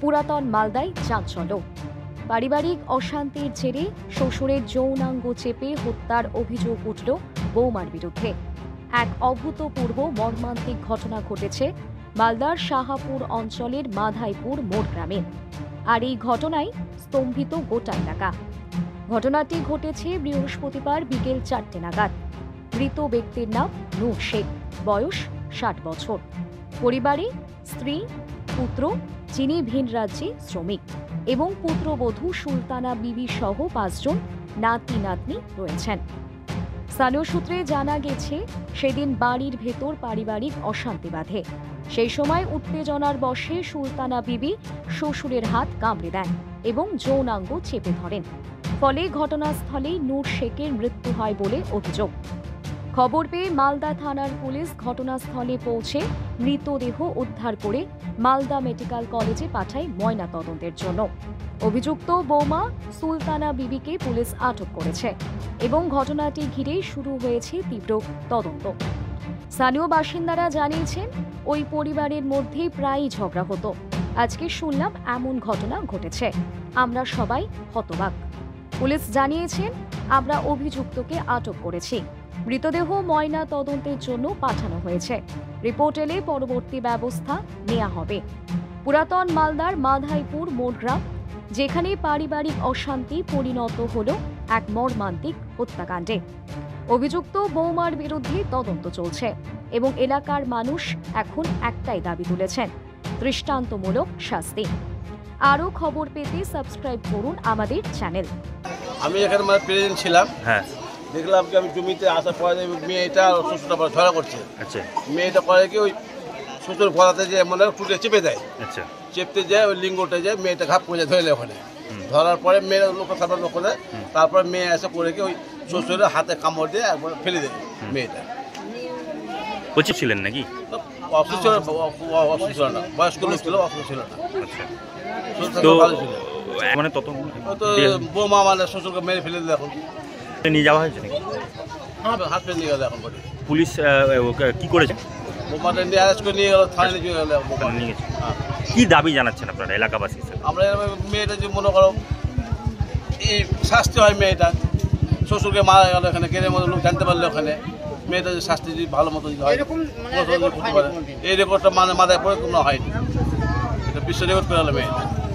পুরাতন মালদায় চাঞ্চল্য। পারিবারিক অশান্তির জেরে শ্বশুরের যৌনাঙ্গ চেপে হত্যার অভিযোগ উঠল বৌমার বিরুদ্ধে। এক অভূতপূর্ব মর্মান্তিক ঘটনা ঘটেছে মালদার শাহাপুর অঞ্চলের মাধাইপুর মোড় গ্রামে। আর এই ঘটনায় স্তম্ভিত গোটা এলাকা। ঘটনাটি ঘটেছে বৃহস্পতিবার বিকেল 4টে নাগাদ। মৃত ব্যক্তির নাম নূর শেখ, বয়স 60 বছর। পরিবারে স্ত্রী, পুত্র যিনি ভিন রাজ্যে শ্রমিক এবং পুত্রবধূ সুলতানা বিবি সহ 5 জন নাতি নাতনি রয়েছেন। স্থানীয় সূত্রে জানা গেছে, সেদিন বাড়ির ভেতর পারিবারিক অশান্তি বাধে। সেই সময় উত্তেজনার বশে সুলতানা বিবি শ্বশুরের হাত কামড়ে দেন এবং যৌনাঙ্গ চেপে ধরেন। ফলে ঘটনাস্থলেই নূর শেখের মৃত্যু হয় বলে অভিযোগ। খবর পেয়ে মালদা থানার পুলিশ ঘটনাস্থলে পৌঁছে মৃতদেহ উদ্ধার করে মালদা মেডিকেল কলেজে পাঠায় ময়নাতদন্তের জন্য। অভিযুক্ত বৌমা সুলতানা বিবিকে পুলিশ আটক করেছে এবং ঘটনাটি ঘিরেই শুরু হয়েছে তীব্র তদন্ত। স্থানীয় বাসিন্দারা জানিয়েছেন, ওই পরিবারের মধ্যেই প্রায়ই ঝগড়া হতো। আজকে শুনলাম এমন ঘটনা ঘটেছে, আমরা সবাই হতবাক। পুলিশ জানিয়েছেন, আমরা অভিযুক্তকে আটক করেছি। মৃতদেহ ময়না তদন্তের জন্য পাঠানো হয়েছে। রিপোর্ট এলে পরবর্তী ব্যবস্থা নেওয়া হবে। পুরাতন মালদার মাধাইপুর মোড় গ্রাম, যেখানে পারিবারিক অশান্তি পরিণত হল এক মর্মান্তিক হত্যাকাণ্ডে। অভিযুক্ত বৌমার বিরুদ্ধে তদন্ত চলছে এবং এলাকার মানুষ এখন একটাই দাবি তুলেছেন, দৃষ্টান্তমূলক শাস্তি। আরও খবর পেতে সাবস্ক্রাইব করুন আমাদের চ্যানেল। আমি এখানে প্রেজেন্ট ছিলাম। হ্যাঁ, দেখলাম যে আমি জমিতে আসার পরে মেয়েটা শ্বশুরটা ঝগড়া করছে। আচ্ছা, মেয়েটা করে কি ওই শ্বশুর গলাতে যে মনে হয় টুটে চেপে দেয়। আচ্ছা, চেপতে যায় ওই লিঙ্গটা যায়, মেয়েটা ঘাপ করে ধরে ওখানে। ধরার পরে মেয়ের লোক তারপর লোক করে, তারপরে মেয়ে এসে করে কি ওই শ্বশুরের হাতে কামড় দিয়ে একবার ফেলে দেয় মেয়েটা। বলছি ছিলেন নাকি? অসুস্থ ছিল না, বয়স্ক লোক ছিল, অসুস্থ ছিল না। তো ভালো ছিল মানে তত বৌমা মানে শ্বশুরকে মেরে ফেলে দিল। এখন নিয়ে যাওয়া হয়েছে নাকি? হাসপাতালে নিয়ে গেল। এখন পুলিশ কি করেছে? বোমাটা নিয়ে অ্যারেস্ট করে নিয়ে গেল, থানায় নিয়ে গেল। নিয়ে গেছে। কি দাবি জানাচ্ছেন আপনারা এলাকাবাসী? আমরা মেয়েটা যে মনে করো এই শাস্তি হয়, মেয়েটা শ্বশুরকে মারা গেল এখানে, গেলের মতো লোক জানতে পারলো ওখানে, মেয়েটা যে শাস্তি যদি ভালো মতো হয়, এই রেকর্ডটা মানে মাথায় পড়ে কোনো হয়নি। এটা বিশ্ব রেকর্ড করে হলো মেয়েটা।